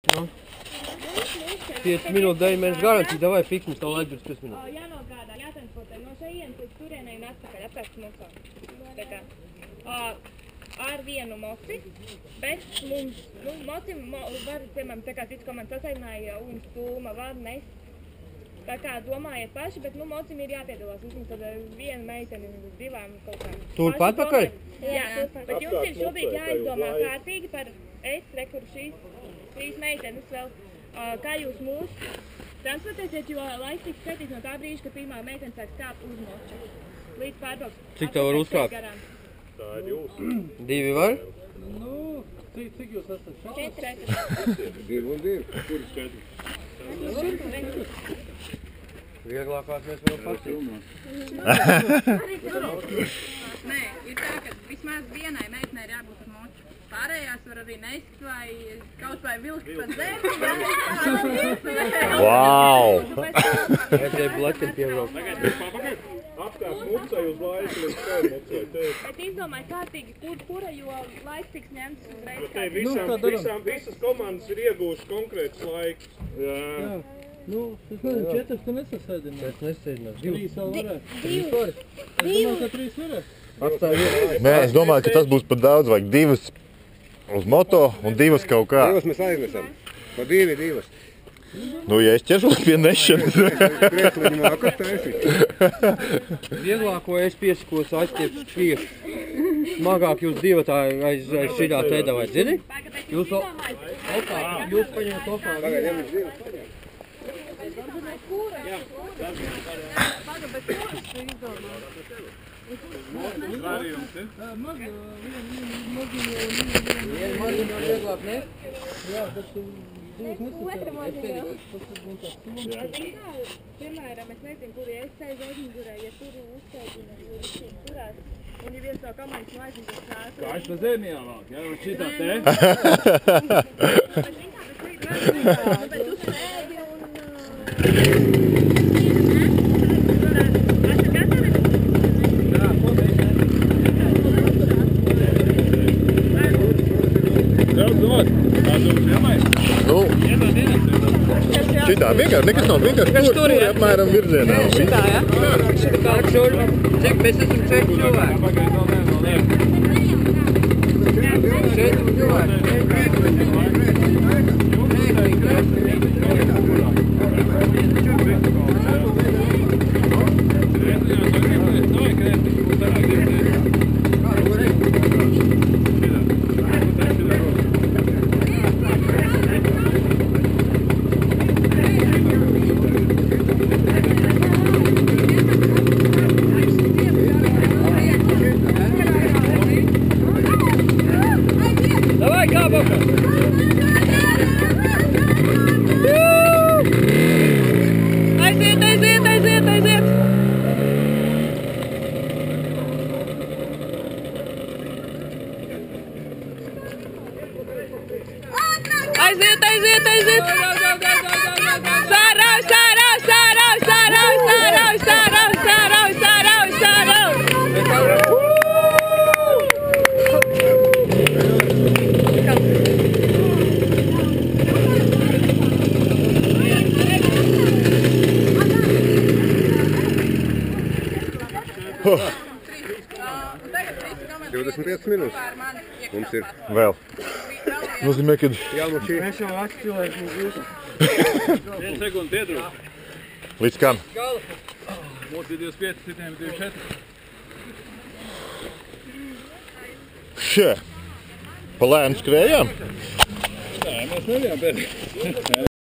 5 minūtes, 9 mēnešu garantija, davai fiksmes tavu laiku 5 minūtes. Jānogādā, jātransportē no šejienes līdz turienei un atpakaļ apēc smukā. Tā kā. Ar vienu moci, bet mums, mocim var, piemēram, tā kā cits komandas sasaidināja un stūma var nest. Tā kā domājiet paši, bet, mocim ir jāpiedalās. Vismaz tad viena meiteni, 2 kaut kā. Turpat atpakaļ? Jā, bet jums ir šobrīd jāizdomā kārtīgi par rekur šīs meitenes vēl. Kā jūs mūs transportēsiet, jo laiks tiks skatīts no tā brīža, kad pirmā meitene sāk kāpt uz moču. Līdz pārbraukt. Cik tev var uzkāpt? Tā ir jūs. 2 var? Cik jūs esat šeit? 4. 2 un 2. Kur ir 4? Vieglākās mēs varam pasīt. Nē, ir tā, ka vismaz vienai meitenei ir jābūt uz moču. Pārējās var arī nest vai kaut vai vilkt pat zēri. Wow! Vajadzēja blaķiem piebraukt. Apkārt mucai uz laiku līdz tev mucai. Bet izdomāju kārtīgi, kura, jo laiks tiks ņemts uzreiz. Visas komandas ir iegūšas konkrēts laiks. Jā. Nu, es nezinu, 4 tu nesasēdināt. Es nesēdinās. 3 vēl varētu. 3 var? Es domāju, ka 3 varētu. Atstāj vienu. Nē, es domāju, ka tas būs pat daudz, vajag 2 uz moto un 2 kaut kā. 2 mēs aiznesam. Pa 2. Nu, ja es ķeršos pie nešanas. Priekšliņu mākas taisīt. Vieglāko es piesakos aizstiepšu priekšu. Smagāk jūs 2 tā aiz šitā teidā vai dzirdi? Jūs paņemat ofā. Tagad ņemam 2. Vienu maziņu vieglāk, ne? Jā, bet tu 2 nesasēdināt. Piemēram, es nezinu, kuri es sēžu aizmugurē, ja tur uzsēdina, jo turās. Un ja viens to komandas no aizmugurē krāsas. Kā es pa zemi jāvāk, jā, vai šitā te? Bet tu sēdi un... Nu, šitā vienkārši, nekas nav vienkārši tur apmēram virzienā. Šitā, ja? Šitā kā šur. Cik mēs esam 4 cilvēki? 4 cilvēki. Mums ir vēl. Nozīmē, kad... Mēs jau atšķilēs mums jūsu. 1 sekundi pietrūk. Līdz kam? Mums ir 25, citiem ir 24. Šē. Pa lēnu skrējām? Nē, mēs nebijām pēc.